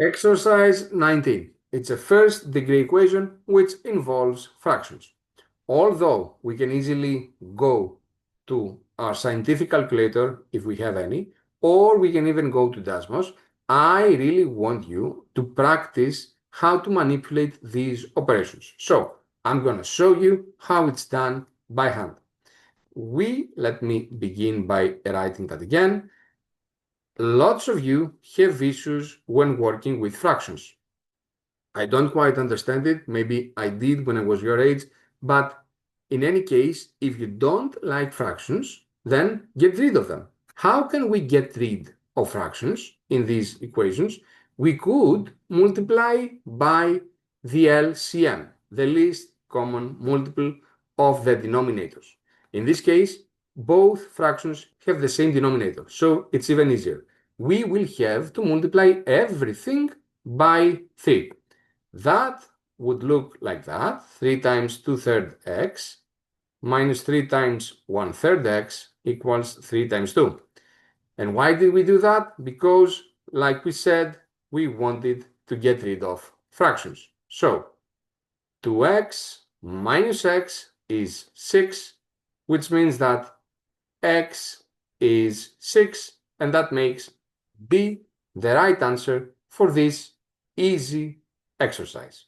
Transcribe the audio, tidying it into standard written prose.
Exercise 19. It's a first degree equation which involves fractions. Although we can easily go to our scientific calculator if we have any, or we can even go to Dasmos, I really want you to practice how to manipulate these operations. So I'm going to show you how it's done by hand. Let me begin by writing that again. Lots of you have issues when working with fractions. I don't quite understand it. Maybe I did when I was your age, but in any case, if you don't like fractions, then get rid of them. How can we get rid of fractions in these equations? We could multiply by the LCM, the least common multiple of the denominators. In this case, both fractions have the same denominator, so it's even easier. We will have to multiply everything by 3. That would look like that. 3 times 2/3 x minus 3 times 1/3 x equals 3 times 2. And why did we do that? Because, like we said, we wanted to get rid of fractions. So 2x minus x is 6, which means that x is 6, and that makes B the right answer for this easy exercise.